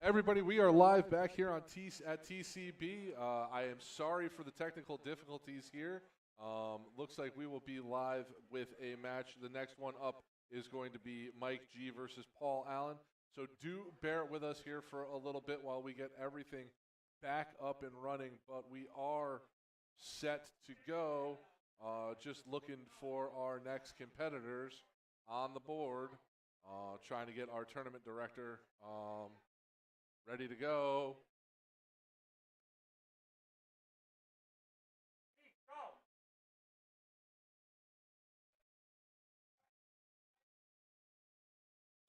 Everybody, we are live back here on at TCB. I am sorry for the technical difficulties here. Looks like we will be live with a match. The next one up is going to be Mike G versus Paul Allen. So do bear with us here for a little bit while we get everything back up and running. But we are set to go. Just looking for our next competitors on the board. Trying to get our tournament director ready to go.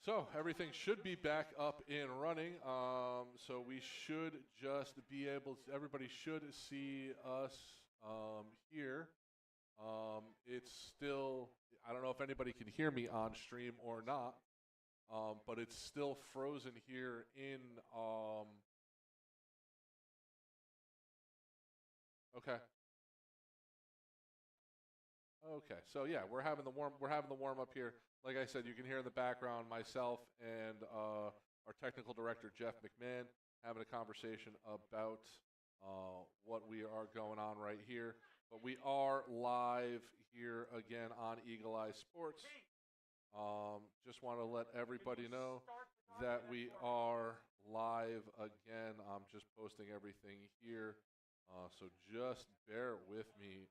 So everything should be back up and running. So we should just be able to, everybody should see us here. It's still, I don't know if anybody can hear me on stream or not, but it's still frozen here in, okay. Okay, so yeah, we're having the warm up here. Like I said, you can hear in the background myself and our technical director Jeff McMahan having a conversation about what we are going on right here. But we are live here again on Eagle Eye Sports. Just want to let everybody know that we are live again. I'm just posting everything here. So just bear with me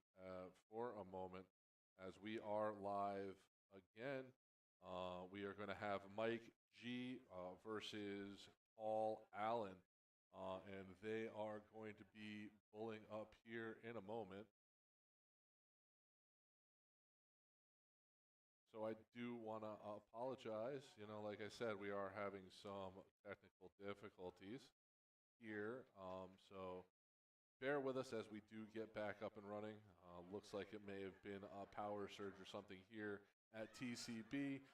for a moment as we are live again. We are going to have Mike G versus Paul Allen, and they are going to be bulling up here in a moment. So I do want to apologize. You know, like I said, we are having some technical difficulties here. So bear with us as we do get back up and running. Looks like it may have been a power surge or something here at TCB.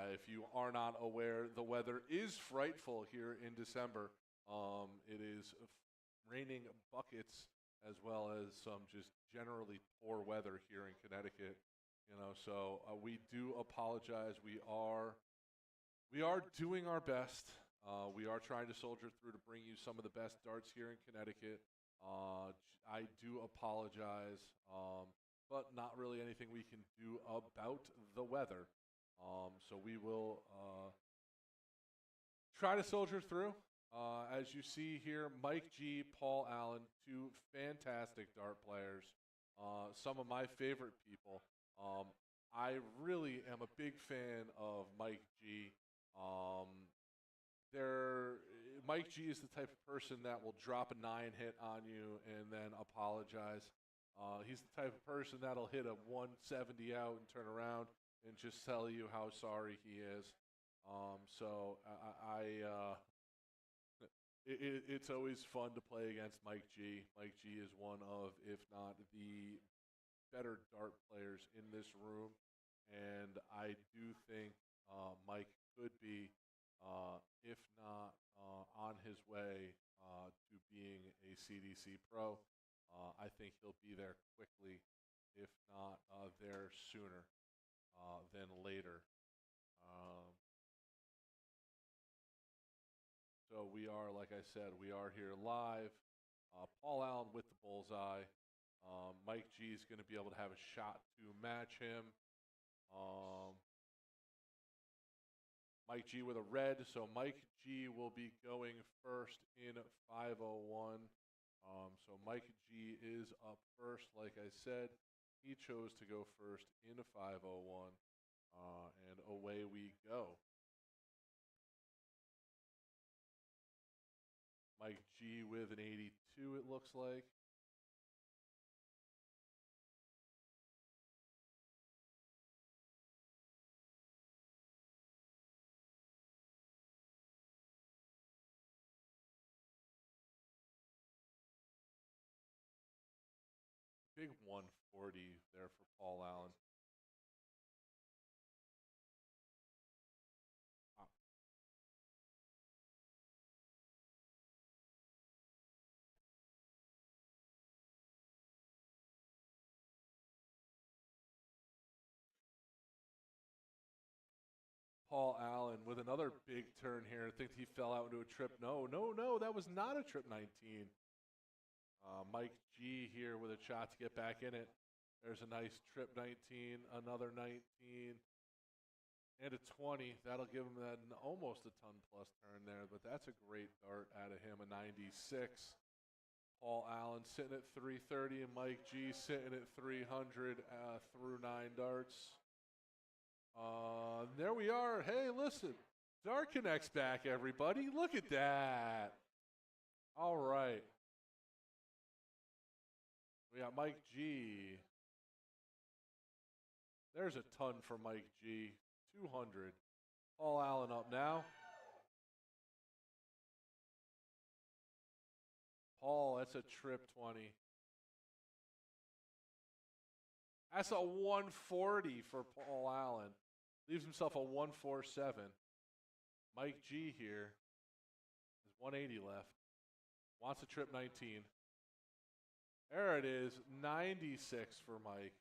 If you are not aware, the weather is frightful here in December. It is raining buckets as well as some just generally poor weather here in Connecticut. You know, so we do apologize. We are doing our best. We are trying to soldier through to bring you some of the best darts here in Connecticut. I do apologize, but not really anything we can do about the weather. So we will try to soldier through. As you see here, Mike G, Paul Allen, two fantastic dart players. Some of my favorite people. I really am a big fan of Mike G. Mike G is the type of person that will drop a 9 hit on you and then apologize. He's the type of person that'll hit a 170 out and turn around and just tell you how sorry he is. It's always fun to play against Mike G. Mike G is one of, if not the better dart players in this room, and I do think Mike could be, if not on his way to being a CDC pro. I think he'll be there quickly, if not there sooner than later. So we are, like I said, we are here live. Paul Allen with the bullseye. Mike G is going to be able to have a shot to match him. Mike G with a red, so Mike G will be going first in 501. So Mike G is up first, like I said. He chose to go first in 501, and away we go. Mike G with an 82, it looks like. Big 140 there for Paul Allen. Paul Allen with another big turn here. I think he fell out into a trip. No, that was not a trip 19. Mike G here with a shot to get back in it. There's a nice trip 19, another 19, and a 20. That'll give him that almost a ton plus turn there, but that's a great dart out of him, a 96. Paul Allen sitting at 330 and Mike G sitting at 300 through 9 darts. There we are. Hey, listen, Dart Connect's back, everybody. Look at that. All right. We got Mike G. There's a ton for Mike G. 200. Paul Allen up now. Paul, that's a trip 20. That's a 140 for Paul Allen. Leaves himself a 147. Mike G here has 180 left. Wants a trip 19. There it is, 96 for Mike.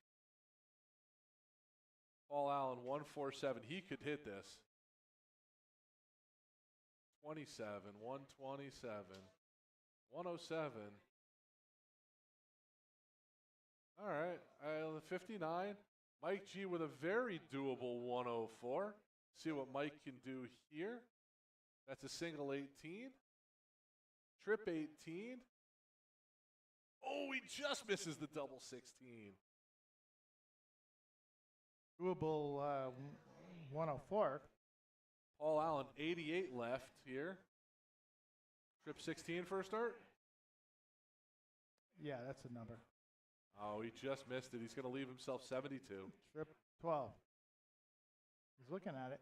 Paul Allen, 147. He could hit this. 27, 127, 107. All right, 59. Mike G with a very doable 104. See what Mike can do here. That's a single 18. Trip 18. Oh, he just misses the double 16. Doable 104. Paul Allen, 88 left here. Trip 16 for a start? Yeah, that's a number. Oh, he just missed it. He's going to leave himself 72. Trip 12. He's looking at it.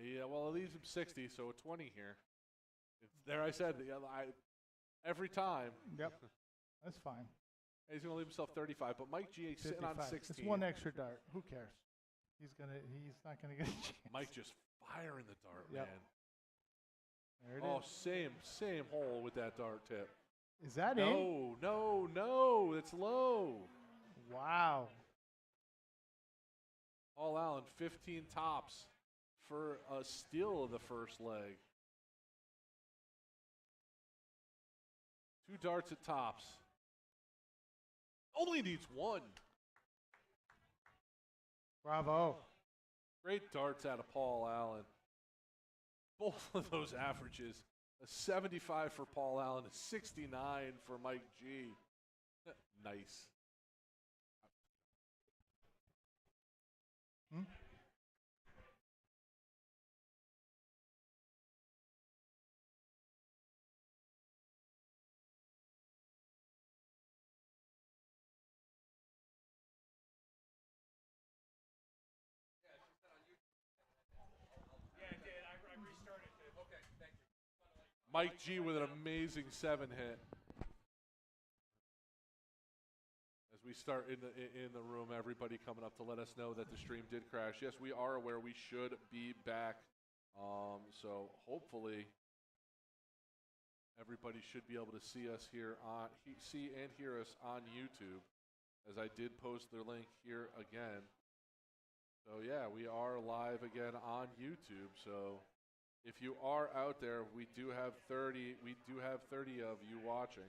Yeah, well, it leaves him 60, so a 20 here. There I said, every time. Yep, that's fine. He's going to leave himself 35, but Mike G sitting on 16. It's one extra dart. Who cares? He's not gonna get a chance. Mike just firing the dart, yep. Man. There it is. Same hole with that dart tip. Is that in? No, it's low. Wow. Paul Allen, 15 tops for a steal of the first leg. 2 darts at tops. Only needs 1. Bravo. Great darts out of Paul Allen. Both of those averages. A 75 for Paul Allen, a 69 for Mike G. Nice. Mike G with an amazing 7 hit. As we start in the room, everybody coming up to let us know that the stream did crash. Yes, we are aware. We should be back. So hopefully everybody should be able to see us here see and hear us on YouTube, as I did post their link here again. So yeah, we are live again on YouTube. So if you are out there, we do have 30 of you watching.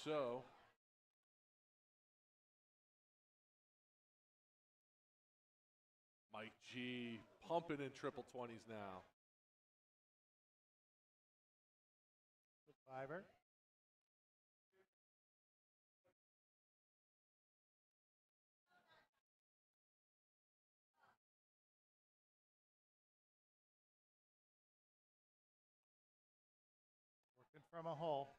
So Mike G pumping in triple 20s now. The fiver. From a hole.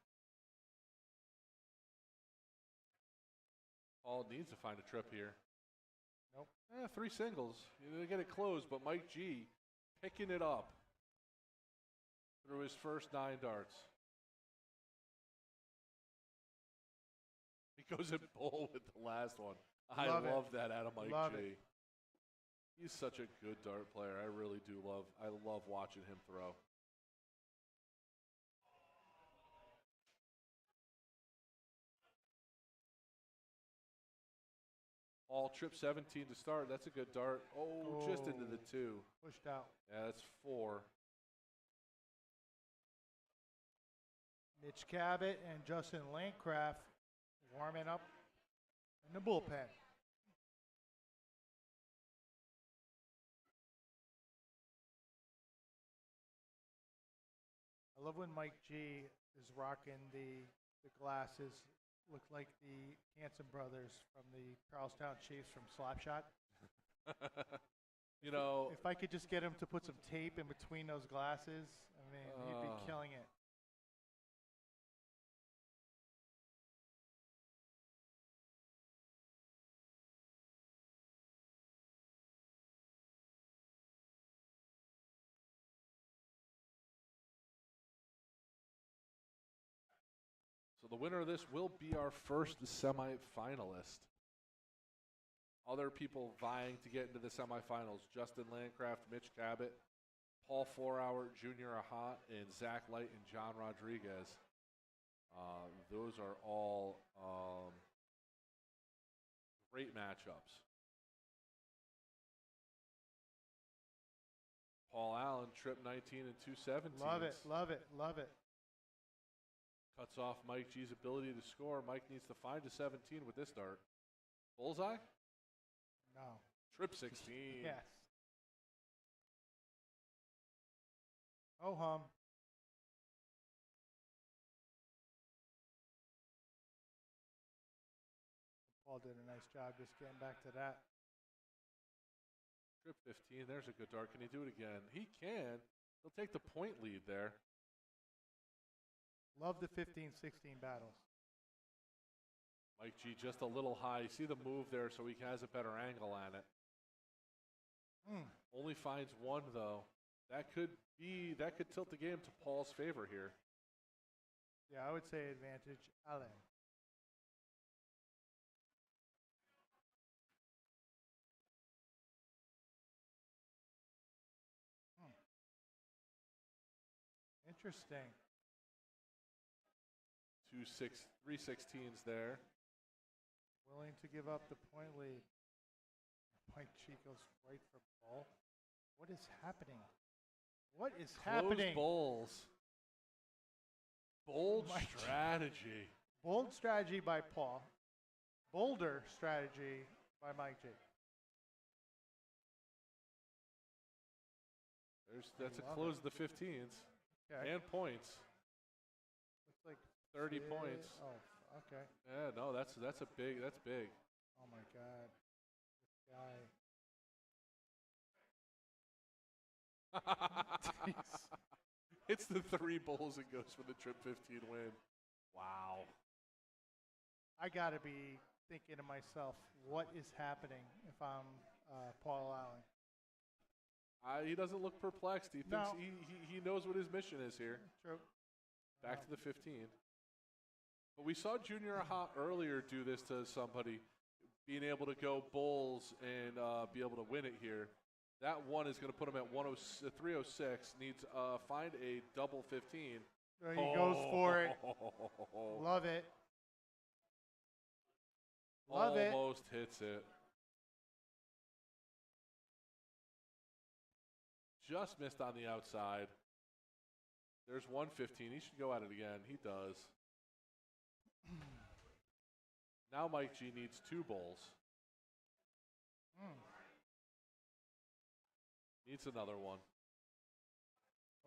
Paul needs to find a trip here. Nope. 3 singles. They get it closed, but Mike G picking it up through his first 9 darts. He goes in bowl with the last one. I love that out of Mike G. He's such a good dart player. I really do love watching him throw. Paul trip 17 to start. That's a good dart. Oh, just into the 2. Pushed out. Yeah, that's 4. Mitch Cabot and Justin Landcraft warming up in the bullpen. I love when Mike G is rocking the glasses. Look like the Hanson brothers from the Charlestown Chiefs from Slapshot. You know, if I could just get him to put some tape in between those glasses, I mean, he'd be killing it. so the winner of this will be our first semifinalist. Other people vying to get into the semifinals: Justin Landcraft, Mitch Cabot, Paul 4-Hour, Junior Ahat, and Zach Light and John Rodriguez. Those are all great matchups. Paul Allen, trip 19 and 217. Love it, love it, love it. Cuts off Mike G's ability to score. Mike needs to find a 17 with this dart. Bullseye? No. Trip 16. Yes. Oh, hum. Paul did a nice job just getting back to that. Trip 15. There's a good dart. Can he do it again? He can. He'll take the point lead there. Love the 15-16 battles. Mike G just a little high. You see the move there, so he has a better angle at it. Only finds 1 though. That could tilt the game to Paul's favor here. Yeah, I would say advantage Allen. Interesting. 3 16s there. Willing to give up the point lead. Mike G goes right for Paul. What is happening? What is happening? Bowls. Bold strategy. Bold strategy by Paul. Bolder strategy by Mike G. That's a close of the 15s. Okay. And points. Looks like 30 points. Oh, okay. Yeah, no, that's big. Oh my God. This guy. It's the 3 bowls and goes for the trip 15 win. Wow. I got to be thinking to myself, what is happening if I'm Paul Allen? He doesn't look perplexed. He thinks he knows what his mission is here. True. Back to the 15. But we saw Junior Ahat earlier do this to somebody, being able to go bowls and be able to win it here. That one is going to put him at 306. Needs find a double 15. He goes for it. Love it. Love it. Almost hits it. Just missed on the outside. There's 115. He should go at it again. He does. Now Mike G needs 2 bowls. Needs another one.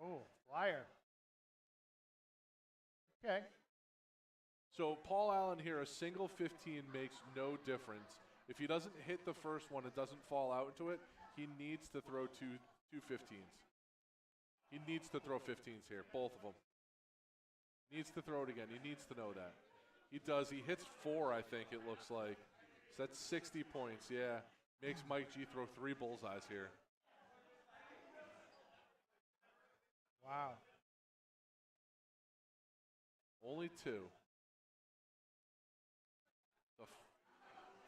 Oh, flyer. Okay. So Paul Allen here, a single 15 makes no difference. If he doesn't hit the first one, it doesn't fall out into it, he needs to throw two 15s. He needs to throw 15s here, both of them. Needs to throw it again. He needs to know that. He does. He hits 4, I think it looks like. So that's 60 points, yeah. Makes Mike G throw 3 bullseyes here. Wow. Only 2.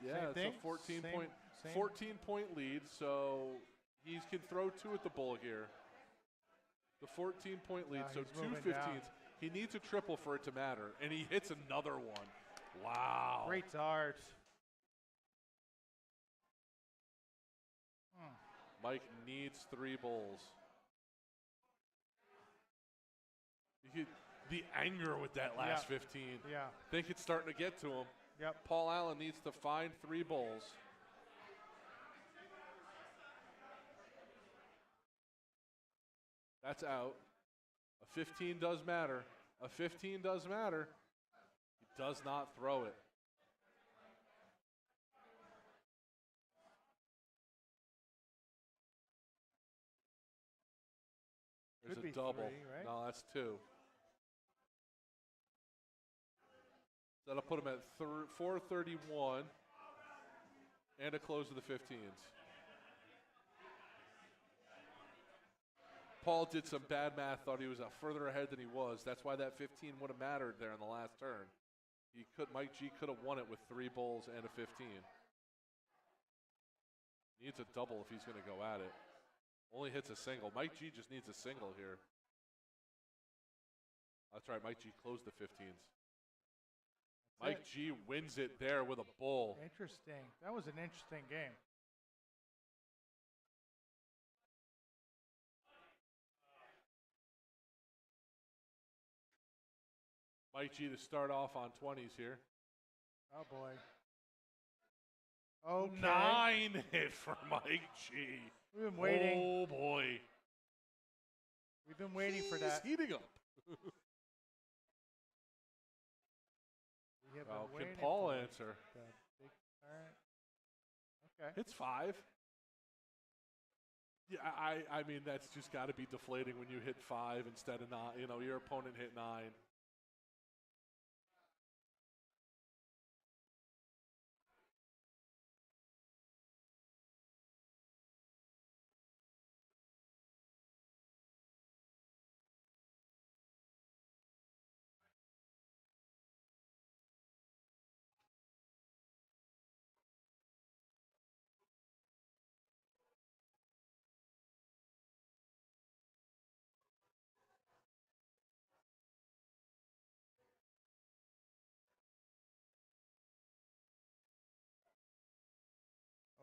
Yeah, Same it's thing? a 14-point lead, so he can throw 2 at the bull here. The 14-point lead, so 2 15s. Down. He needs a triple for it to matter, and he hits another one. Wow. Great dart. Mike needs 3 bowls. The anger with that last 15. Yeah. I think it's starting to get to him. Yep. Paul Allen needs to find 3 bowls. That's out. A 15 does matter. A 15 does matter. He does not throw it. There's Could a be double. 3, right? No, that's 2. That'll put him at 431 and a close of the 15s. Paul did some bad math, thought he was further ahead than he was. That's why that 15 would have mattered there in the last turn. Mike G could have won it with 3 bowls and a 15. Needs a double if he's going to go at it. Only hits a single. Mike G just needs a single here. That's right, Mike G closed the 15s. Mike G wins it there with a bull. Interesting. That was an interesting game. Mike G to start off on 20s here. Oh, boy. Okay. 9 hit for Mike G. We've been waiting. Oh, boy. We've been waiting for that. He's heating up. We have Well, been can waiting Paul for answer? the big turn. Okay. It's 5. Yeah, I mean, that's just got to be deflating when you hit 5 instead of 9. You know, your opponent hit 9.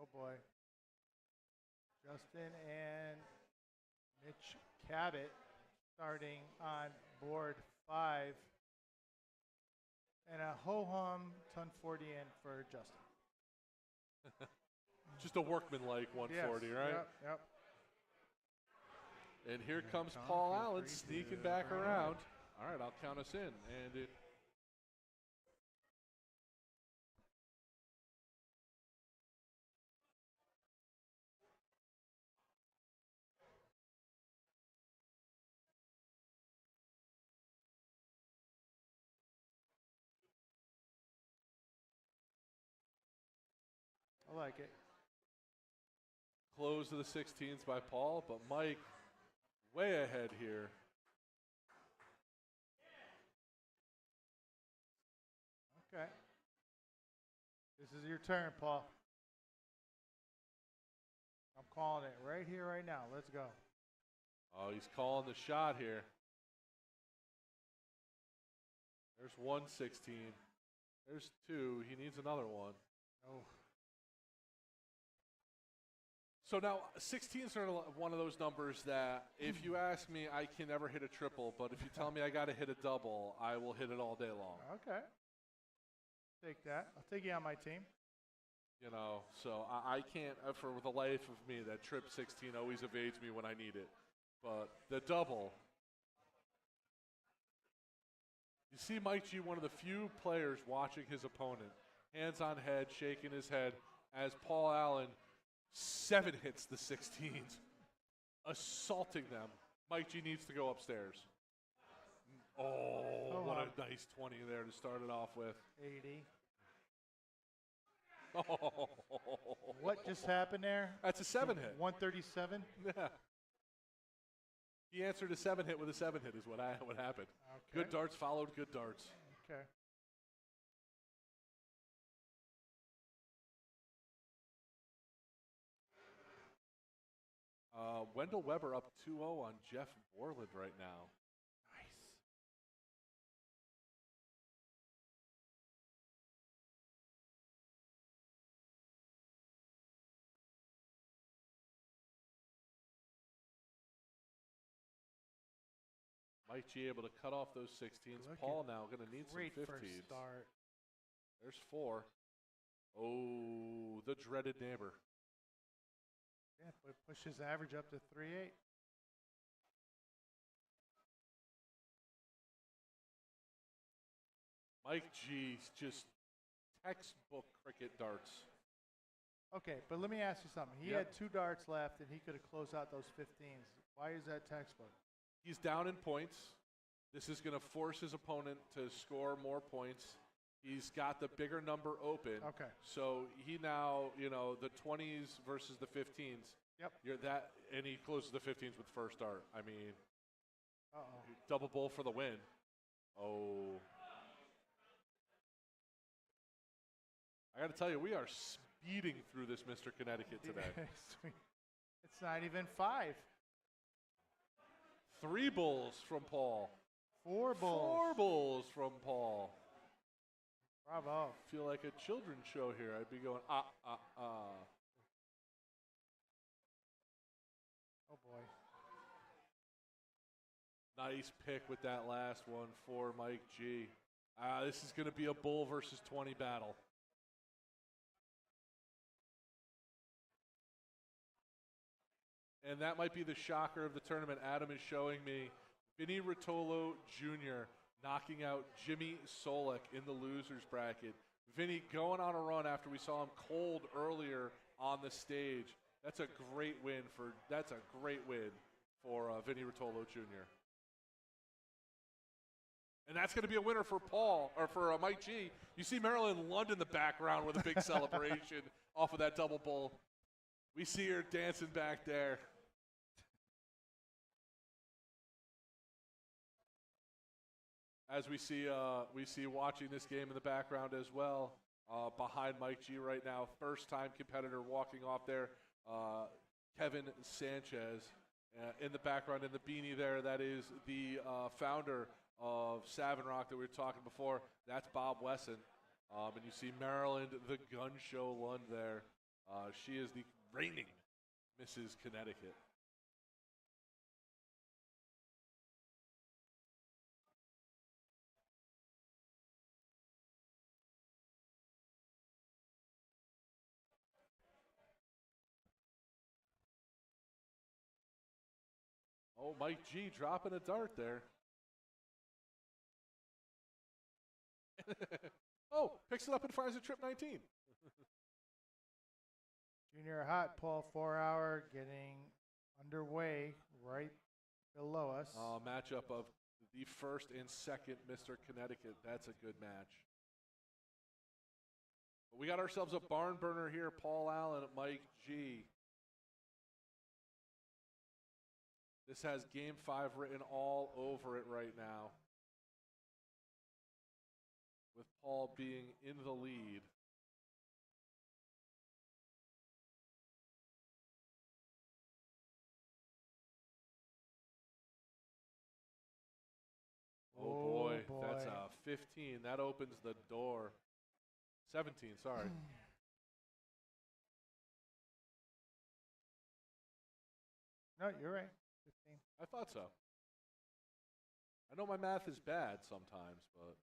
Oh, boy. Justin and Mitch Cabot starting on board 5. And a ho-hum ton 40 in for Justin. Just a workman-like 140, Yes. right? Yep. And here comes Tom, Paul feel Allen free to sneaking back bring it around. All right, I'll count us in. And it. I like it. Close to the 16s by Paul, but Mike way ahead here. Okay. This is your turn, Paul. I'm calling it right here, right now. Let's go. Oh, he's calling the shot here. There's 116. There's 2. He needs another one. Oh. So now 16s are one of those numbers that if you ask me, I can never hit a triple, but if you tell me I got to hit a double, I will hit it all day long. Okay. Take that. I'll take you on my team. You know, so I can't, for the life of me, that trip 16 always evades me when I need it. But the double. You see Mike G, one of the few players watching his opponent, hands on head, shaking his head, as Paul Allen 7 hits the 16s, assaulting them. Mike G needs to go upstairs. Oh, what a nice 20 there to start it off with. 80. Oh. What just happened there? That's a 7 hit. 137? Yeah. He answered a 7 hit with a 7 hit is what happened. Okay. Good darts followed good darts. Okay. Wendell Weber up 2-0 on Jeff Borland right now. Mike G able to cut off those 16s. Look Paul now going to need some Great 15s. first start. There's 4. Oh, the dreaded neighbor. Yeah, but pushes average up to 3.8. Mike G just textbook cricket darts. Okay, but let me ask you something. He had 2 darts left, and he could have closed out those 15s. Why is that textbook? He's down in points. This is going to force his opponent to score more points. He's got the bigger number open. Okay. So he now, you know, the 20s versus the 15s. Yep. You're that, and he closes the 15s with first dart. I mean, double bull for the win. Oh. I got to tell you, we are speeding through this Mr. Connecticut today. It's not even 5. 3 bulls from Paul. 4 bulls. 4 bulls from Paul. Bravo. Feel like a children's show here. I'd be going, Oh, boy. Nice pick with that last one for Mike G. This is going to be a bull versus 20 battle. And that might be the shocker of the tournament. Adam is showing me Vinny Rotolo Jr. knocking out Jimmy Solik in the losers bracket. Vinny going on a run after we saw him cold earlier on the stage. That's a great win for Vinny Rotolo Jr. And that's going to be a winner for Paul, or for Mike G. You see Marilyn Lund in the background with a big celebration off of that double bull. We see her dancing back there. As we see watching this game in the background as well, behind Mike G right now, first-time competitor walking off there, Kevin Sanchez. In the background, in the beanie there, that is the founder of Savin Rock that we were talking before. That's Bob Wesson. And you see Maryland, the gun show Lund there. She is the reigning Mrs. Connecticut. Oh, Mike G dropping a dart there. Oh, picks it up and fires a trip 19. Junior hot, Paul 4 hour getting underway right below us. Matchup of the first and second Mr. Connecticut. That's a good match. But we got ourselves a barn burner here. Paul Allen, Mike G. This has Game 5 written all over it right now, with Paul being in the lead. Oh boy, that's a 15. That opens the door. 17, sorry. No, you're right. 15. I thought so. I know my math is bad sometimes, but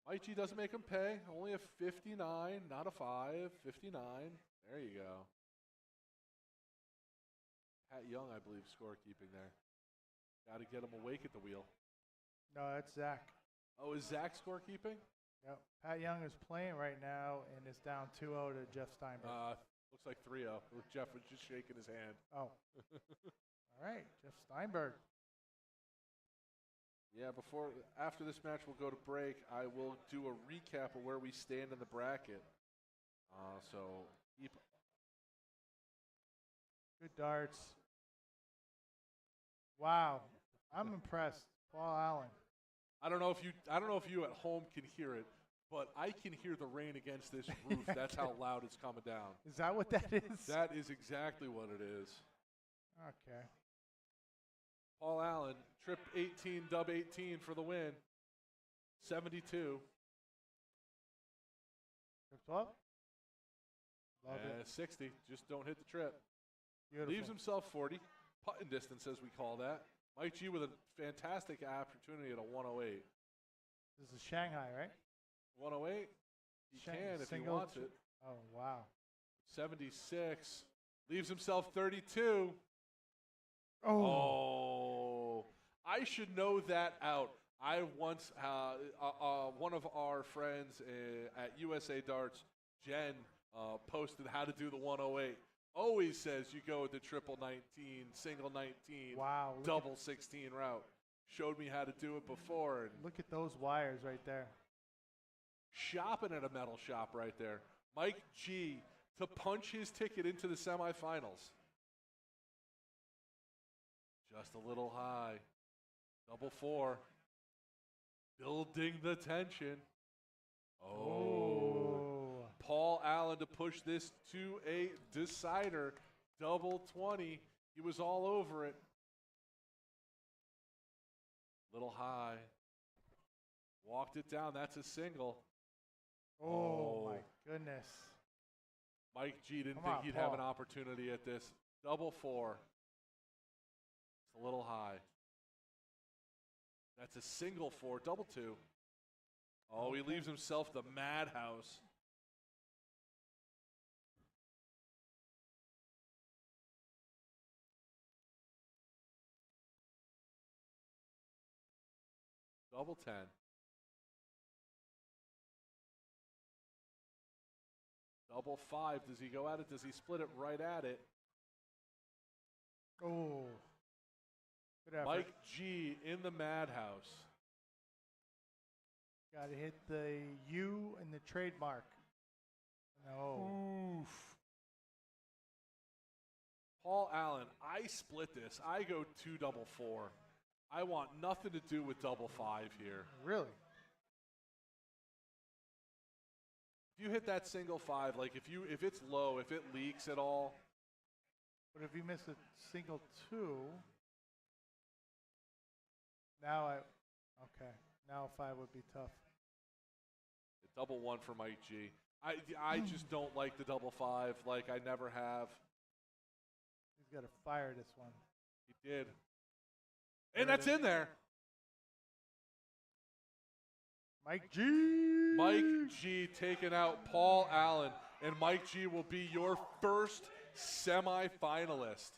Mike G doesn't make him pay. Only a 59, not a 5. 59. There you go. Pat Young, I believe, scorekeeping there. Got to get him awake at the wheel. No, that's Zach. Oh, is Zach scorekeeping? Yep. Pat Young is playing right now and is down 2-0 to Jeff Steinberg. Looks like 3-0. Jeff was just shaking his hand. Oh. All right, Jeff Steinberg. Yeah, after this match, we'll go to break. I will do a recap of where we stand in the bracket. So keep. Good darts. Wow, I'm impressed, Paul Allen. I don't know if you at home can hear it, but I can hear the rain against this roof. That's how loud it's coming down. Is that what that is? That is exactly what it is. Okay. Paul Allen, trip 18, dub 18 for the win. 72. Trips up. Love it. 60. Just don't hit the trip. Beautiful. Leaves himself 40. Putting distance, as we call that. Mike G with a fantastic opportunity at a 108. This is Shanghai, right? 108? He can if he wants it. Oh, wow. 76. Leaves himself 32. Oh. I should know that out. I once, one of our friends at USA Darts, Jen, posted how to do the 108. Always says you go with the triple 19, single 19, wow, double 16 route. Showed me how to do it before. And look at those wires right there. Shopping at a metal shop right there. Mike G to punch his ticket into the semifinals. Just a little high. Double 4. Building the tension. Oh. Paul Allen to push this to a decider. Double 20. He was all over it. Little high. Walked it down. That's a single. Oh, my goodness. Mike G didn't think he'd have an opportunity at this. Double 4. It's a little high. That's a single 4. Double 2. Oh, he leaves himself the madhouse. Double 10. Double 5. Does he go at it? Does he split it right at it? Oh. Good effort. Mike G in the madhouse. Got to hit the U and the trademark. No. Oof. Paul Allen, I split this. I go 2 double 4. I want nothing to do with double 5 here. Really? If you hit that single 5, like if it's low, if it leaks at all. But if you miss a single 2, now now 5 would be tough. Double 1 for Mike G. I just don't like the double 5 like I never have. He's got to fire this one. He did. And that's in there. Mike G. Mike G taking out Paul Allen. And Mike G will be your first semifinalist.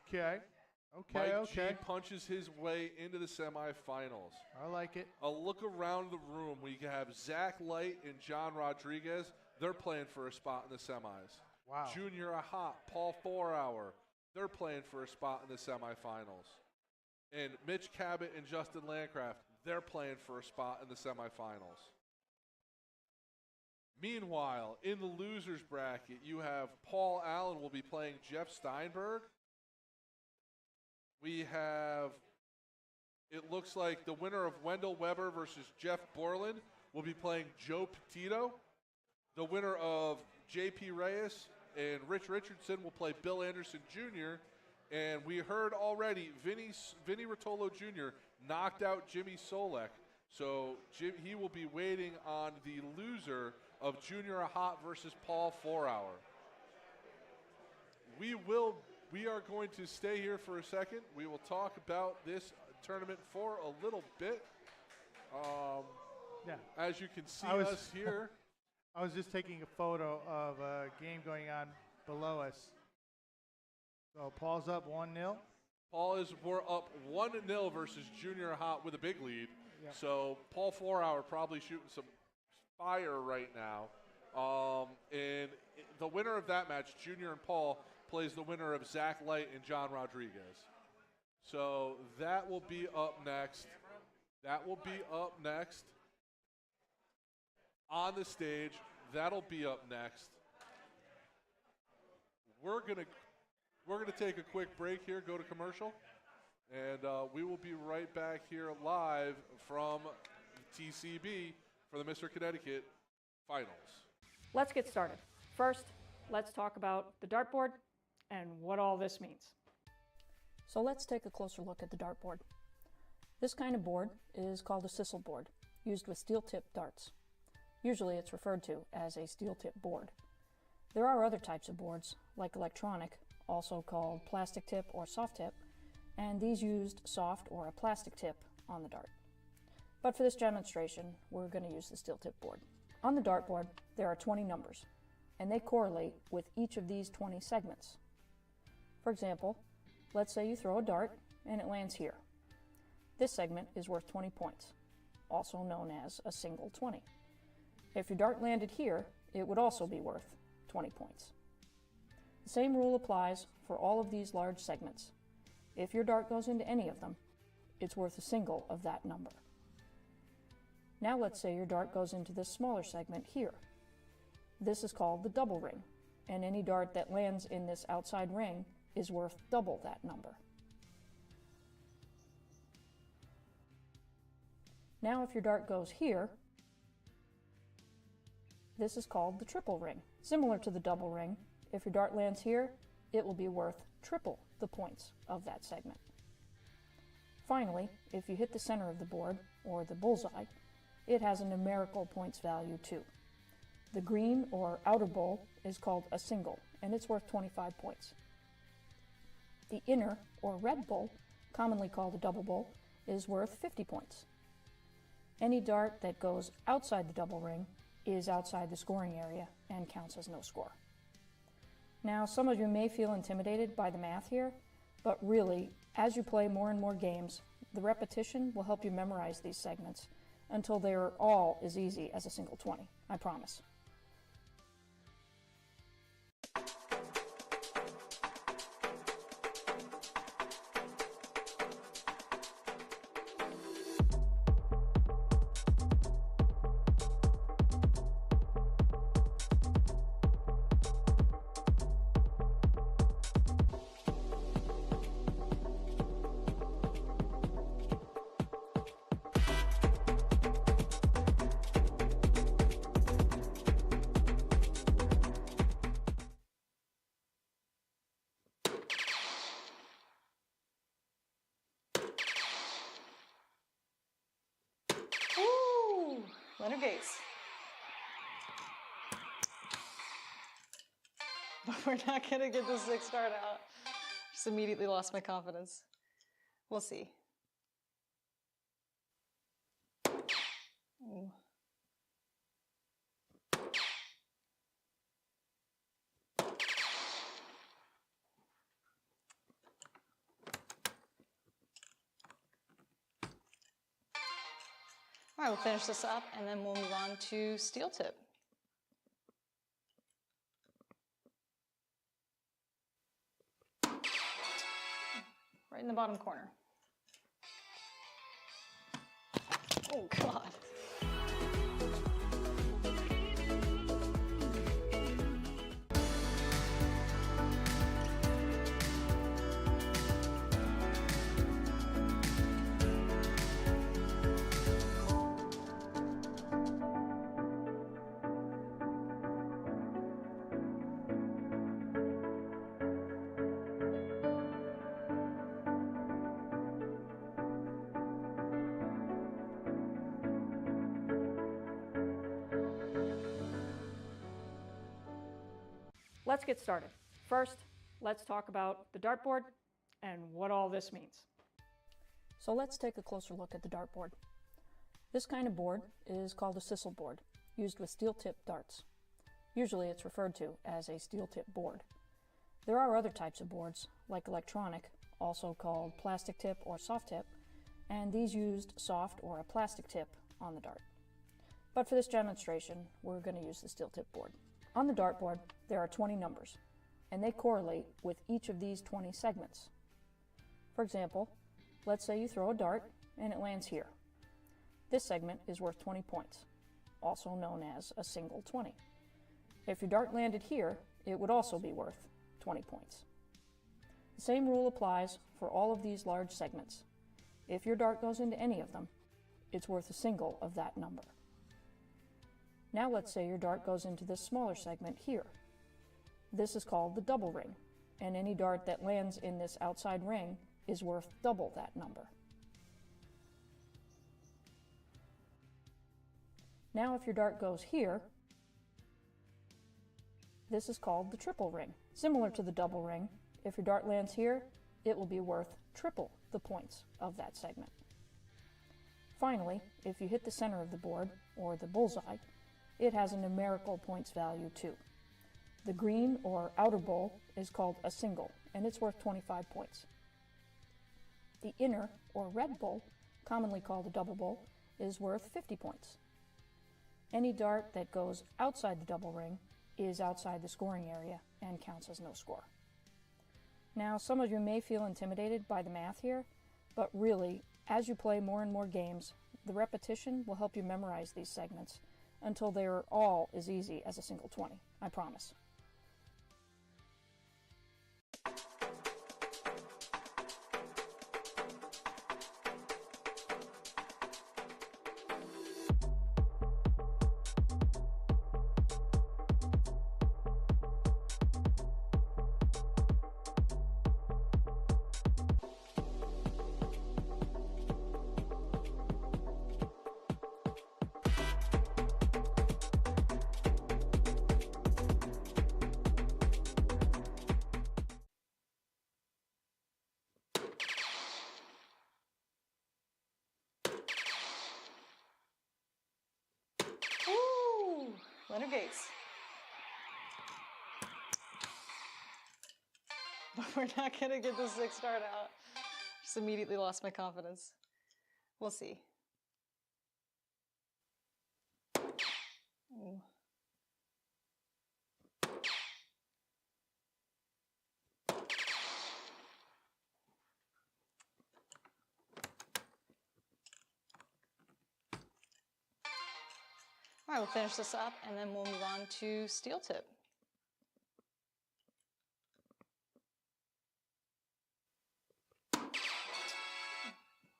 Okay. Mike G punches his way into the semifinals. I like it. A look around the room. We have Zach Light and John Rodriguez. They're playing for a spot in the semis. Wow. Junior Ahat, Paul 4-Hour. They're playing for a spot in the semifinals. And Mitch Cabot and Justin Landcraft, they're playing for a spot in the semifinals. Meanwhile, in the losers bracket, you have Paul Allen will be playing Jeff Steinberg. We have, it looks like the winner of Wendell Weber versus Jeff Borland will be playing Joe Petito. The winner of J.P. Reyes and Rich Richardson will play Bill Anderson Jr., and we heard already Vinny Rotolo Jr. knocked out Jimmy Solek. So he will be waiting on the loser of Junior Ahat versus Paul 4-Hour. We are going to stay here for a second. We will talk about this tournament for a little bit. As you can see us here. I was just taking a photo of a game going on below us. So Paul's up 1-0. We're up 1-0 versus Junior Ahat with a big lead. Yep. So Paul 4-Hour probably shooting some fire right now. And the winner of that match, Junior and Paul, plays the winner of Zach Light and John Rodriguez. So that will be up next. On the stage. That'll be up next. We're gonna take a quick break here, go to commercial, and we will be right back here live from TCB for the Mr. Connecticut Finals. Let's get started. First, let's talk about the dartboard and what all this means. So let's take a closer look at the dartboard. This kind of board is called a sisal board, used with steel-tip darts. Usually it's referred to as a steel-tip board. There are other types of boards, like electronic, also called plastic tip or soft tip, and these used soft or a plastic tip on the dart. But for this demonstration, we're going to use the steel tip board. On the dartboard, there are 20 numbers, and they correlate with each of these 20 segments. For example, let's say you throw a dart and it lands here. This segment is worth 20 points, also known as a single 20. If your dart landed here, it would also be worth 20 points. The same rule applies for all of these large segments. If your dart goes into any of them, it's worth a single of that number. Now let's say your dart goes into this smaller segment here. This is called the double ring, and any dart that lands in this outside ring is worth double that number. Now if your dart goes here, this is called the triple ring. Similar to the double ring, if your dart lands here, it will be worth triple the points of that segment. Finally, if you hit the center of the board, or the bullseye, it has a numerical points value too. The green or outer bowl is called a single, and it's worth 25 points. The inner or red bowl, commonly called a double bowl, is worth 50 points. Any dart that goes outside the double ring is outside the scoring area and counts as no score. Now, some of you may feel intimidated by the math here, but really, as you play more and more games, the repetition will help you memorize these segments until they are all as easy as a single 20, I promise. Leonard Gates. But we're not going to get the 6 dart out. Just immediately lost my confidence. We'll see. Ooh. All right, we'll finish this up and then we'll move on to steel tip. Right in the bottom corner. Oh, God. Let's get started. First, let's talk about the dartboard and what all this means. So let's take a closer look at the dartboard. This kind of board is called a sisal board, used with steel tip darts. Usually it's referred to as a steel tip board. There are other types of boards, like electronic, also called plastic tip or soft tip, and these used soft or a plastic tip on the dart. But for this demonstration, we're going to use the steel tip board. On the dartboard, there are 20 numbers, and they correlate with each of these 20 segments. For example, let's say you throw a dart and it lands here. This segment is worth 20 points, also known as a single 20. If your dart landed here, it would also be worth 20 points. The same rule applies for all of these large segments. If your dart goes into any of them, it's worth a single of that number. Now let's say your dart goes into this smaller segment here. This is called the double ring, and any dart that lands in this outside ring is worth double that number. Now if your dart goes here, this is called the triple ring. Similar to the double ring, if your dart lands here, it will be worth triple the points of that segment. Finally, if you hit the center of the board, or the bullseye, it has a numerical points value too. The green or outer bowl is called a single, and it's worth 25 points. The inner or red bowl, commonly called a double bowl, is worth 50 points. Any dart that goes outside the double ring is outside the scoring area and counts as no score. Now, some of you may feel intimidated by the math here, but really, as you play more and more games, the repetition will help you memorize these segments until they are all as easy as a single 20, I promise. Woo! Leonard Gates. But we're not going to get the 6 start out. Just immediately lost my confidence. We'll see. Ooh. All right, we'll finish this up and then we'll move on to steel tip.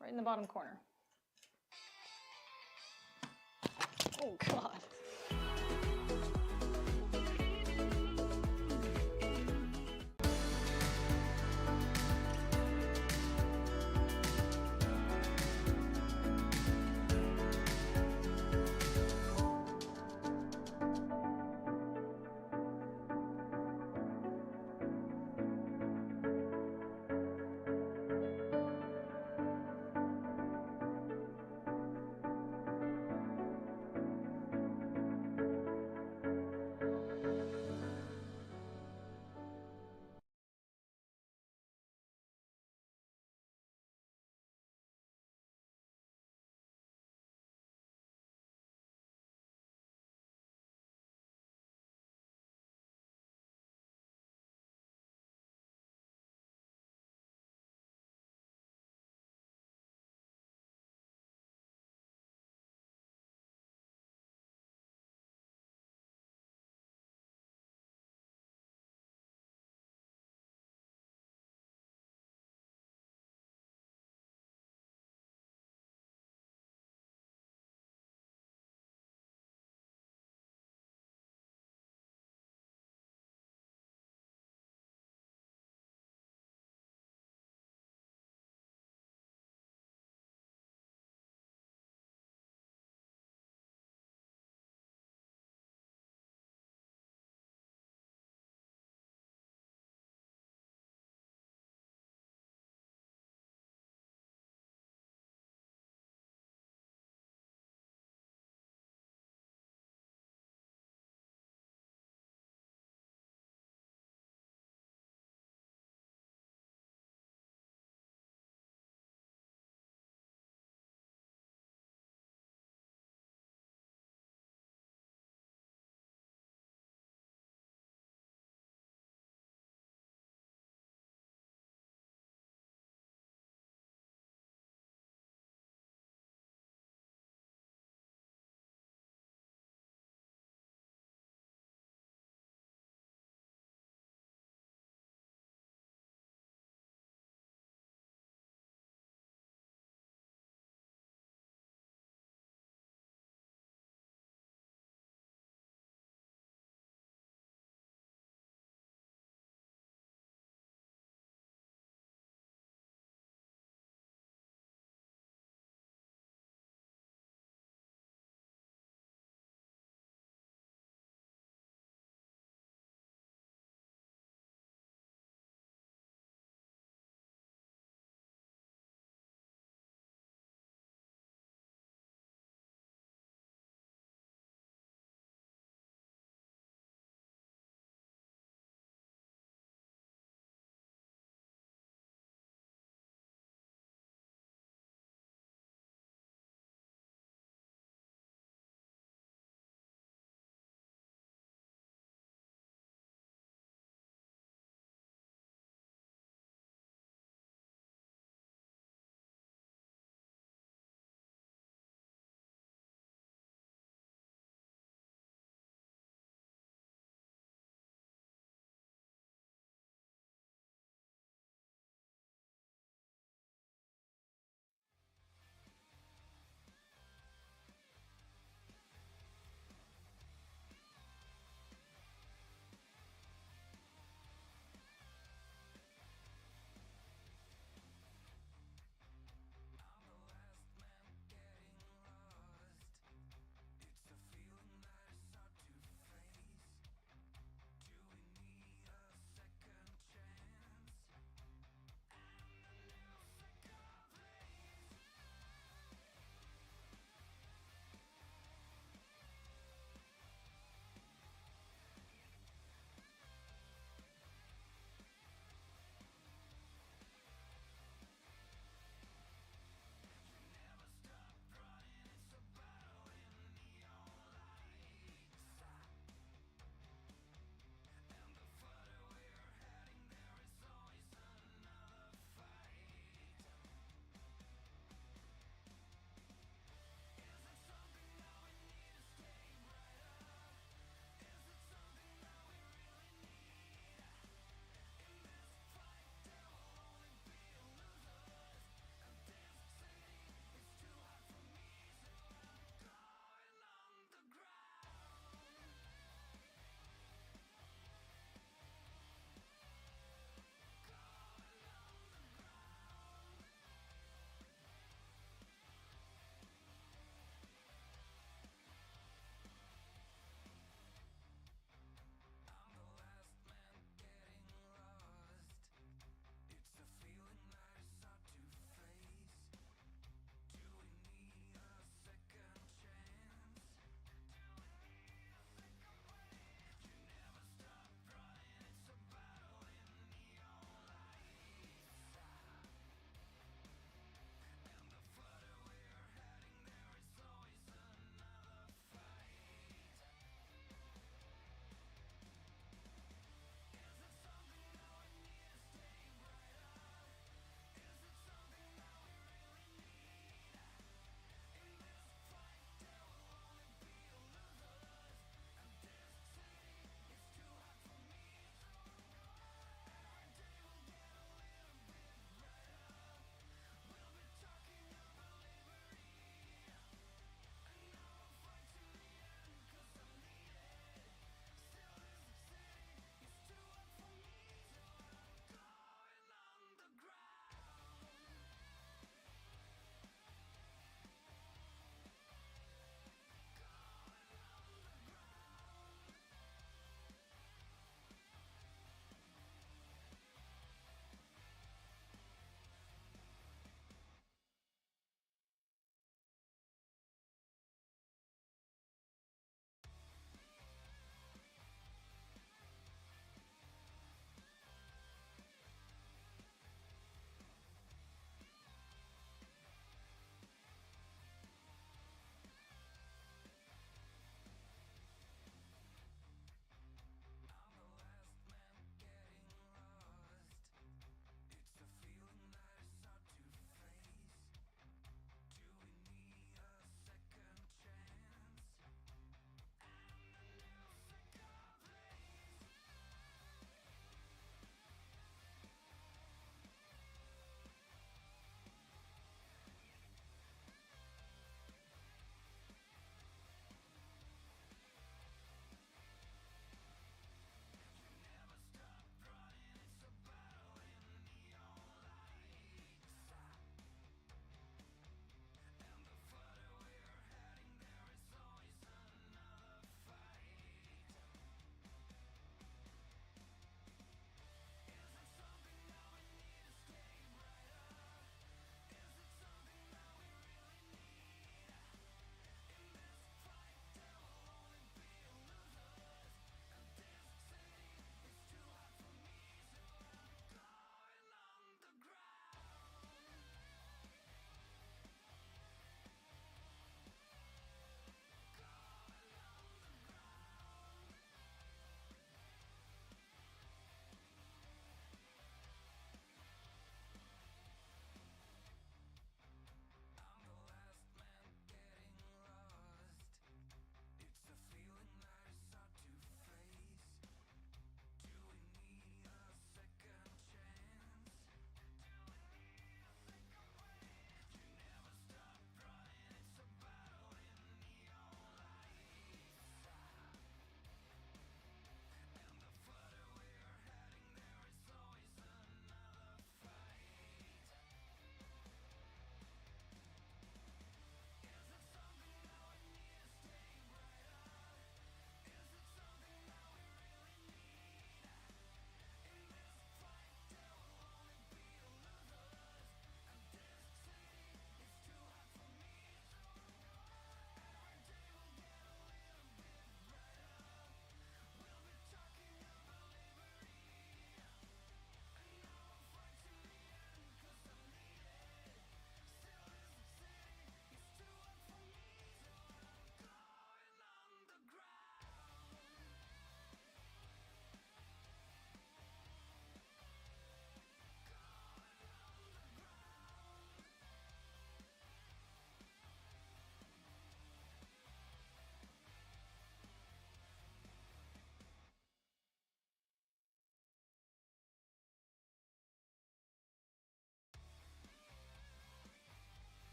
Right in the bottom corner. Oh, God.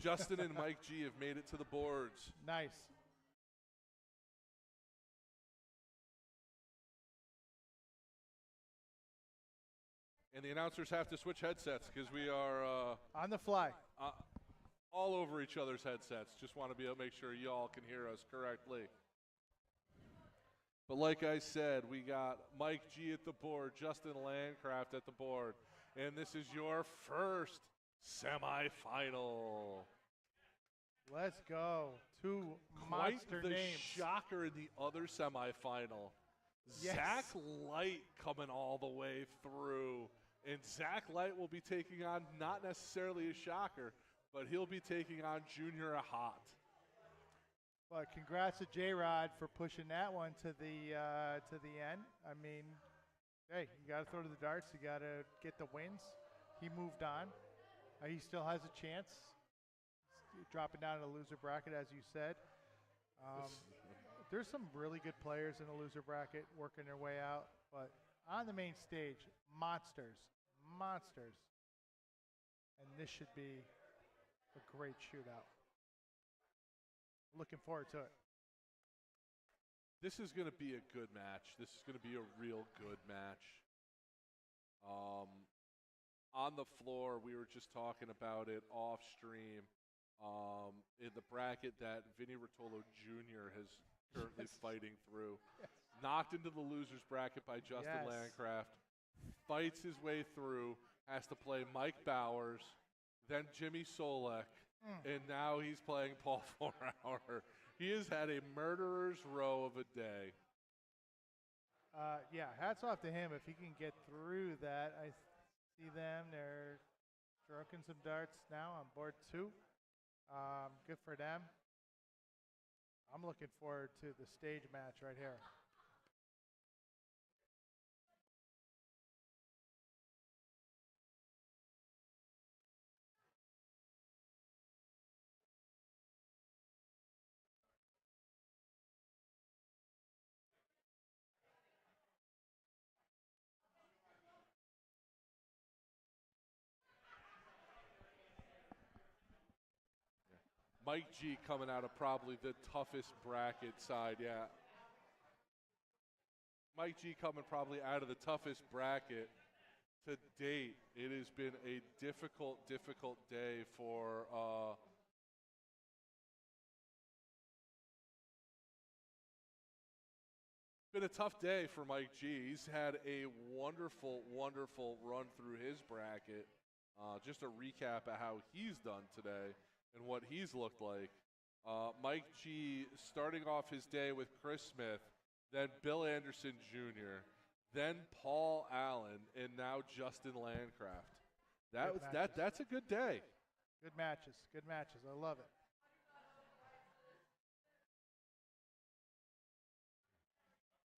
Justin and Mike G have made it to the boards. Nice. And the announcers have to switch headsets because we are On the fly. all over each other's headsets. Just want to be able to make sure y'all can hear us correctly. But like I said, we got Mike G at the board, Justin Landcraft at the board, and this is your first semifinal. Let's go. Two Quite monster the names. shocker in the other semifinal. Yes. Zach Light coming all the way through. And Zach Light will be taking on not necessarily a shocker, but he'll be taking on Junior Hot. But congrats to J-Rod for pushing that one to the end. I mean, hey, you got to throw to the darts. You got to get the wins. He moved on. He still has a chance. He's dropping down in the loser bracket, as you said. There's some really good players in the loser bracket working their way out. But on the main stage, monsters. And this should be a great shootout. Looking forward to it. This is going to be a good match. This is going to be a real good match. On the floor, we were just talking about it off stream. In the bracket that Vinny Rotolo Jr. is currently fighting through. Yes. Knocked into the loser's bracket by Justin Yes. Landcraft. Fights his way through. Has to play Mike Bowers, then Jimmy Solek, and now he's playing Paul Fourhour. He has had a murderer's row of a day. Yeah, hats off to him if he can get through that. I see them. They're stroking some darts now on board 2. Good for them. I'm looking forward to the stage match right here. Mike G coming out of probably the toughest bracket side, yeah. Mike G coming probably out of the toughest bracket to date. It has been a difficult day for been a tough day for Mike G. He's had a wonderful run through his bracket. Just a recap of how he's done today and what he's looked like. Mike G starting off his day with Chris Smith, then Bill Anderson Jr., then Paul Allen, and now Justin Landcraft. That's a good day. Good matches. I love it.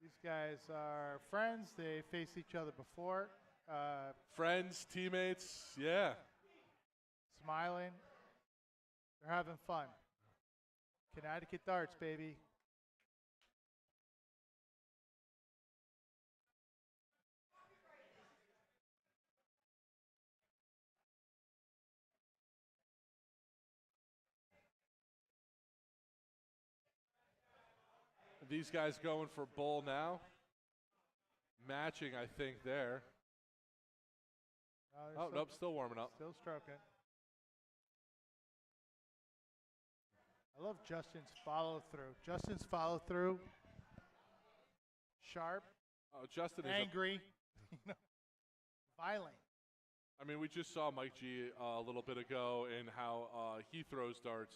These guys are friends. They faced each other before. Friends, teammates, yeah. Smiling. They're having fun. Connecticut Darts, baby. These guys going for bull now. Matching, I think, there. Oh, nope, still warming up. Still stroking. I love Justin's follow through. Sharp. Oh, Justin is angry. Violent. I mean, we just saw Mike G a little bit ago and how he throws darts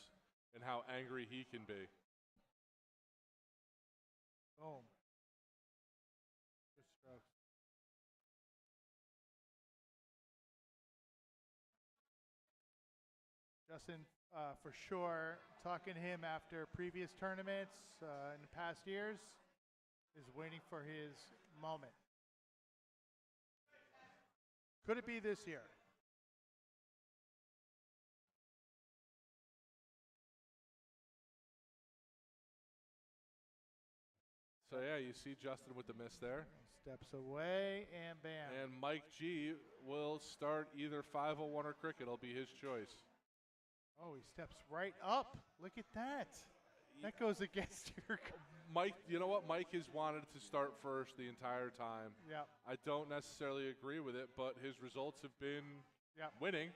and how angry he can be. Boom. Good strokes. Justin, for sure, talking to him after previous tournaments in the past years, is waiting for his moment. Could it be this year? So, yeah, you see Justin with the miss there. Steps away and bam. And Mike G will start either 501 or cricket. It'll be his choice. Oh, he steps right up. Look at that. That goes against your. Mike, you know what? Mike has wanted to start first the entire time. Yeah. I don't necessarily agree with it, but his results have been Yep. winning,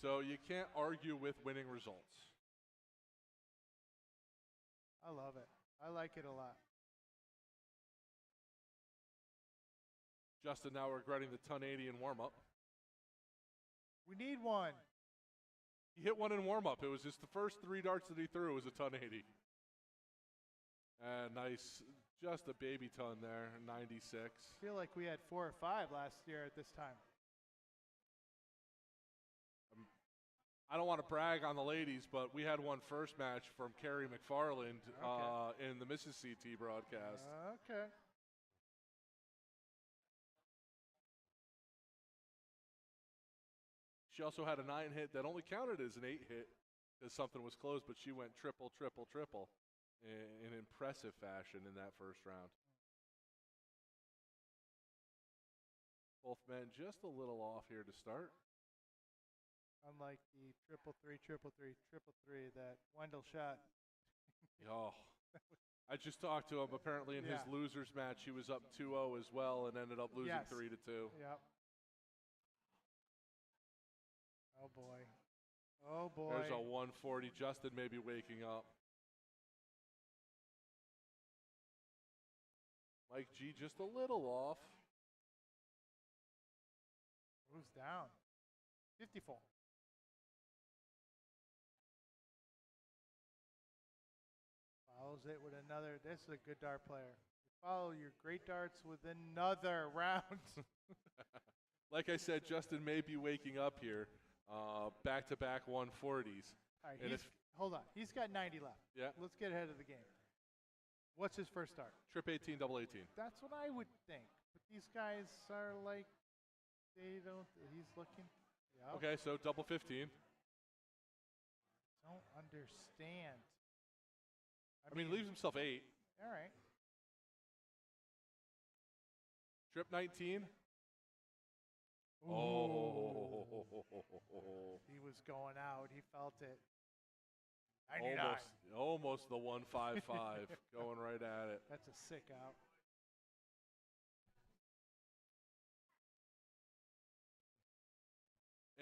so you can't argue with winning results. I love it. I like it a lot. Justin now regretting the ton 80 in warm-up. We need one. He hit one in warm-up. It was just the first 3 darts that he threw was a ton 80. And nice, just a baby ton there, 96. I feel like we had 4 or 5 last year at this time. I don't want to brag on the ladies, but we had one first match from Carrie McFarland in the Mrs. CT broadcast. Okay. She also had a 9 hit that only counted as an 8 hit because something was closed, but she went triple, triple, triple in impressive fashion in that first round. Both men just a little off here to start. Unlike the triple three, triple three, triple three that Wendell shot. Oh, I just talked to him. Apparently in his losers match, he was up 2-0 as well and ended up losing 3-2. Yep. Oh boy. Oh boy. There's a 140. Justin may be waking up. Mike G just a little off. Moves down. 54. Follows it with another. This is a good dart player. You follow your great darts with another round. Like I said, Justin may be waking up here. Back-to-back 140s. All right, hold on. He's got 90 left. Yeah. Let's get ahead of the game. What's his first start? Trip 18, double 18. That's what I would think. But these guys are like, they don't, he's looking. Yeah. Okay, so double 15. Don't understand. I mean, leaves himself 8. All right. Trip 19. Ooh. Oh. He was going out. He felt it. 99. Almost the 155 going right at it. That's a sick out.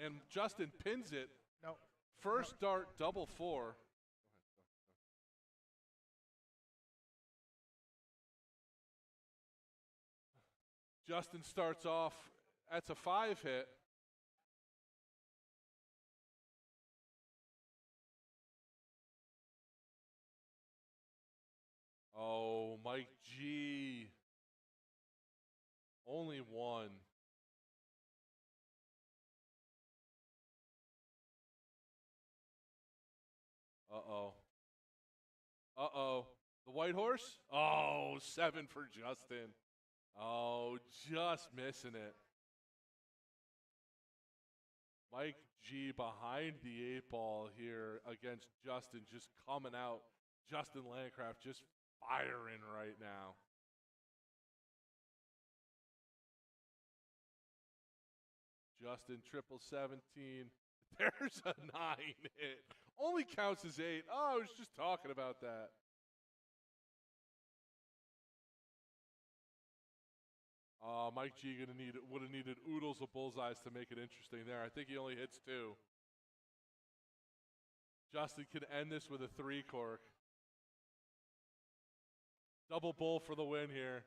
And Justin pins it. No. First dart, double 4. Justin starts off. That's a 5 hit. Oh, Mike G. Only 1. Uh-oh. Uh-oh. The white horse? Oh, 7 for Justin. Oh, just missing it. Mike G behind the 8 ball here against Justin, just coming out. Justin Landcraft just firing right now. Justin triple 17. There's a 9 hit. Only counts as 8. Oh, I was just talking about that. Mike G would have needed oodles of bullseyes to make it interesting there. I think he only hits 2. Justin can end this with a 3 cork. Double bull for the win here.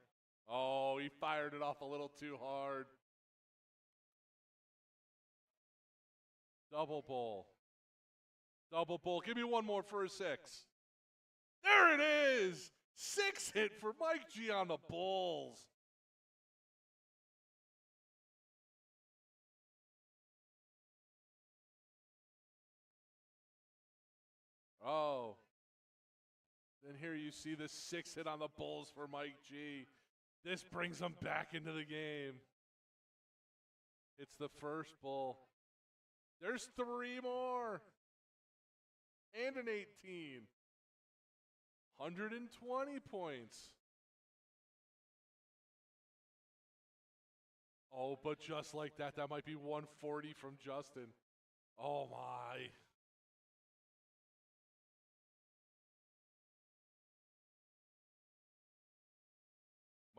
Oh, he fired it off a little too hard. Double bull. Double bull. Give me one more for a 6. There it is. 6 hit for Mike G on the bulls. Oh. Then here you see the 6 hit on the bulls for Mike G. This brings him back into the game. It's the first bull. There's 3 more. And an 18. 120 points. Oh, but just like that, that might be 140 from Justin. Oh, my.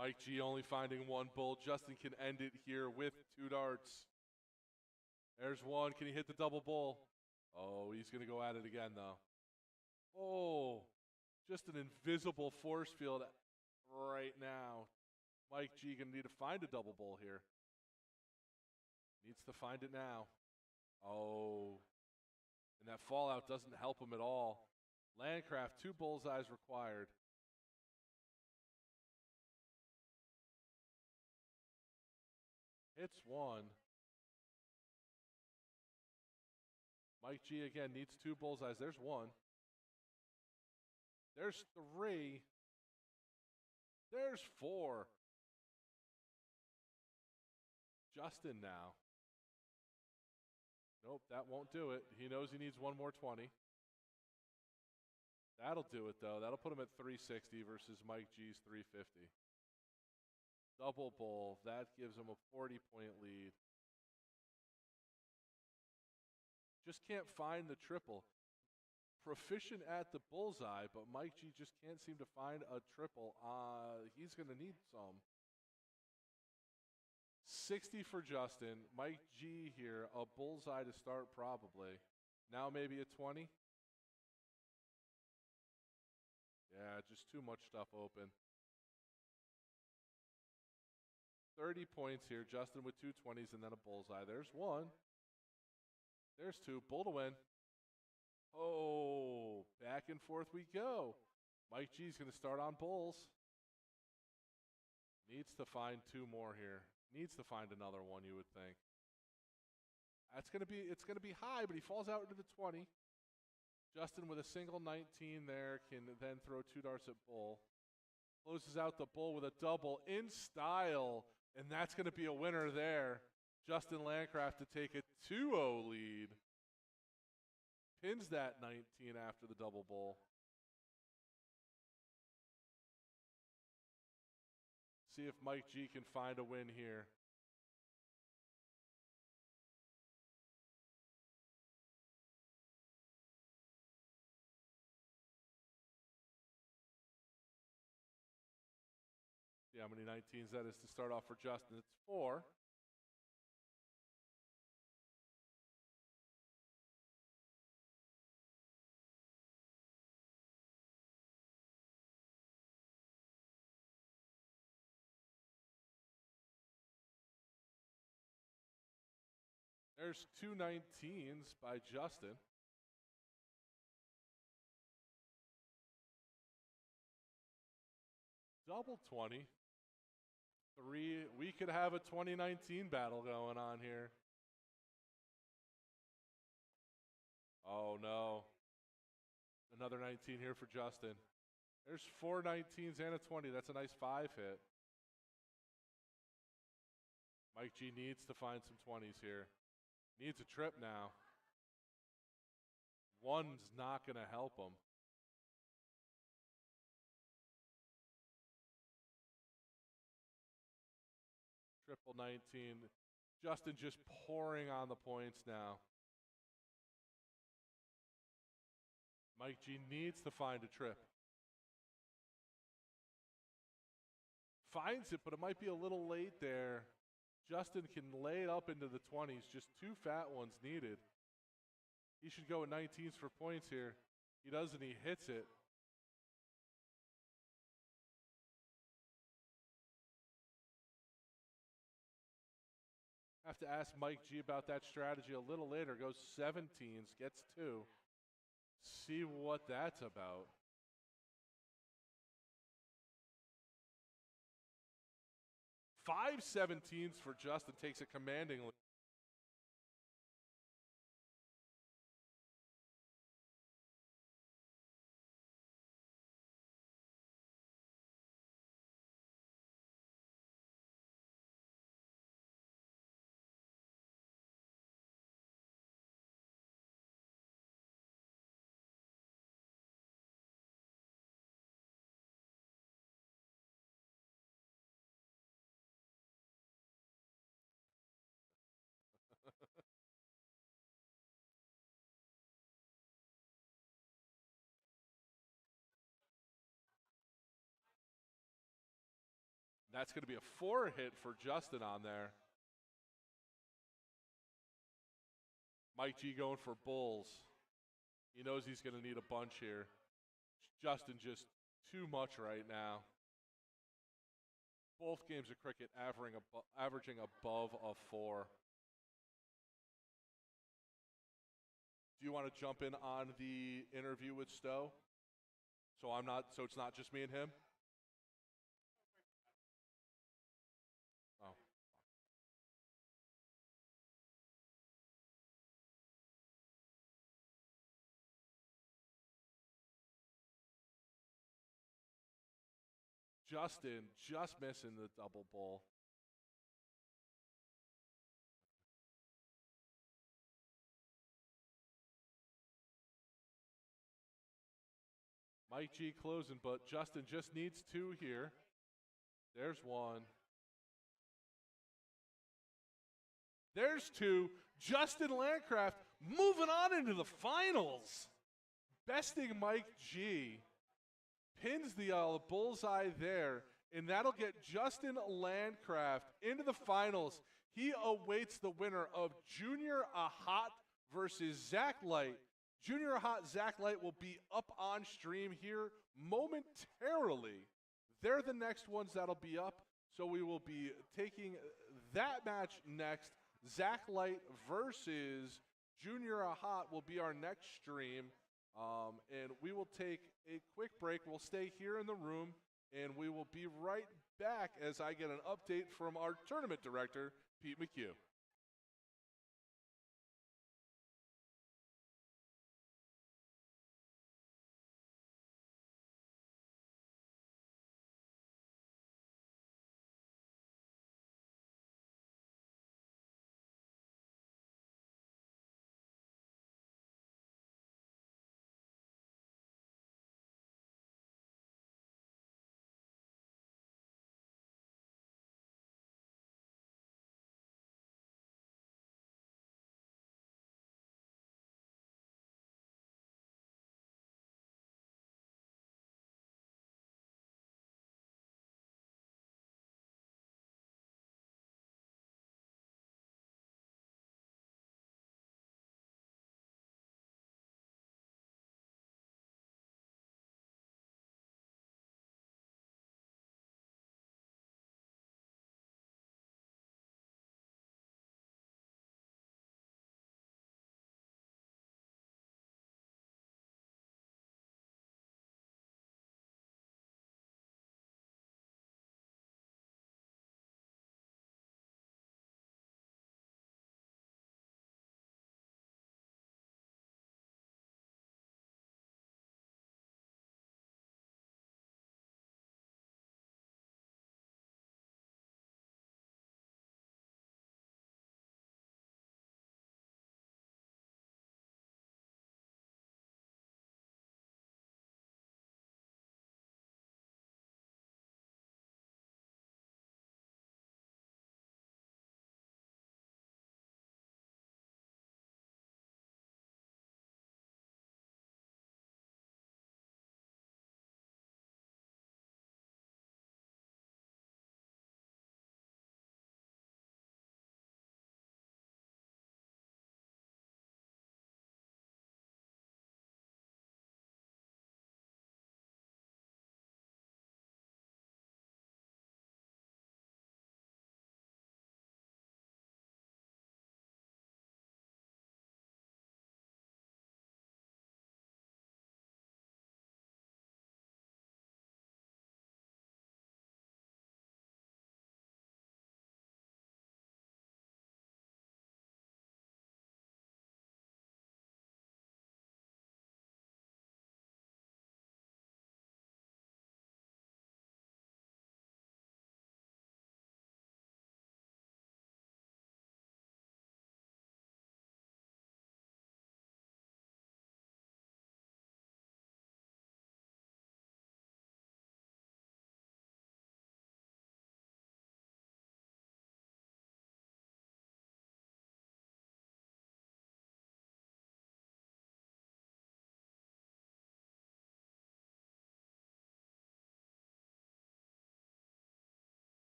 Mike G only finding one bull. Justin can end it here with 2 darts. There's one. Can he hit the double bull? Oh, he's going to go at it again, though. Oh, just an invisible force field right now. Mike G going to need to find a double bull here. Needs to find it now. Oh, and that fallout doesn't help him at all. Landcraft, 2 bullseyes required. Hits one. Mike G again needs 2 bullseyes. There's one. There's 3. There's 4. Justin now. Nope, that won't do it. He knows he needs one more 20. That'll do it, though. That'll put him at 360 versus Mike G's 350. Double bull. That gives him a 40-point lead. Just can't find the triple. Proficient at the bullseye, but Mike G just can't seem to find a triple. He's going to need some. 60 for Justin. Mike G here, a bullseye to start probably. Now maybe a 20. Yeah, just too much stuff open. 30 points here. Justin with 2 20s and then a bullseye. There's one. There's 2. Bull to win. Oh, back and forth we go. Mike G's going to start on bulls. Needs to find 2 more here. Needs to find another one, you would think. It's going to be high, but he falls out into the 20. Justin with a single 19 there can then throw 2 darts at bull. Closes out the bull with a double in style, and that's going to be a winner there. Justin Landcraft to take a 2-0 lead. Pins that 19 after the double bull. See if Mike G can find a win here. See how many 19s that is to start off for Justin. It's 4. There's 2 19s by Justin. Double 20. 3. We could have a 2019 battle going on here. Oh, no. Another 19 here for Justin. There's 4 19s and a 20. That's a nice 5 hit. Mike G needs to find some 20s here. Needs a trip now. 1's not going to help him. Triple 19. Justin just pouring on the points now. Mike G needs to find a trip. Finds it, but it might be a little late there. Justin can lay it up into the 20s. Just 2 fat ones needed. He should go with 19s for points here. He does, and he hits it. Have to ask Mike G about that strategy a little later. Goes 17s, gets 2. See what that's about. 5 17s for Justin, takes it commandingly. That's going to be a 4 hit for Justin on there. Mike G going for bulls. He knows he's going to need a bunch here. Justin just too much right now. Both games of cricket averaging above a 4. Do you want to jump in on the interview with Stowe? So it's not just me and him? Oh. Justin just missing the double bull. Mike G closing, but Justin just needs 2 here. There's 1. There's 2. Justin Landcraft moving on into the finals. Besting Mike G. Pins the bullseye there, and that'll get Justin Landcraft into the finals. He awaits the winner of Junior Ahat versus Zach Light. Junior Ahat, Zach Light will be up on stream here momentarily. They're the next ones that'll be up, so we will be taking that match next. Zach Light versus Junior Ahat will be our next stream. And we will take a quick break. We'll stay here in the room, and we will be right back as I get an update from our tournament director, Pete McHugh.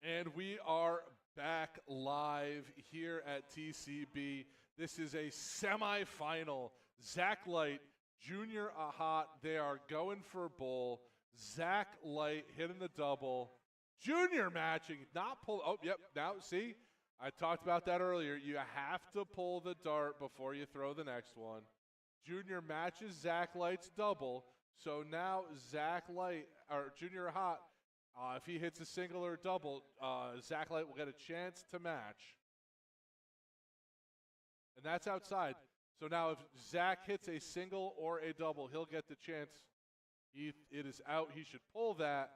And we are back live here at TCB. This is a semifinal. Zach Light, Junior Ahat, they are going for a bowl. Zach Light hitting the double. Junior matching, not pull. Oh, yep. Now, see, I talked about that earlier. You have to pull the dart before you throw the next one. Junior matches Zach Light's double. So now Zach Light, or Junior Ahat, if he hits a single or a double, Zach Light will get a chance to match. And that's outside. So now if Zach hits a single or a double, he'll get the chance. It is out. He should pull that.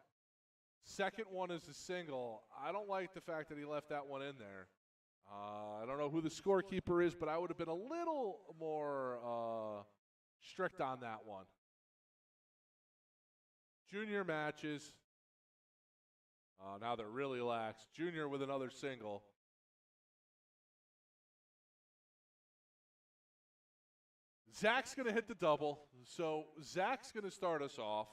Second one is a single. I don't like the fact that he left that one in there. I don't know who the scorekeeper is, but I would have been a little more strict on that one. Junior matches. Now they're really lax. Junior with another single. Zach's going to hit the double. So Zach's going to start us off.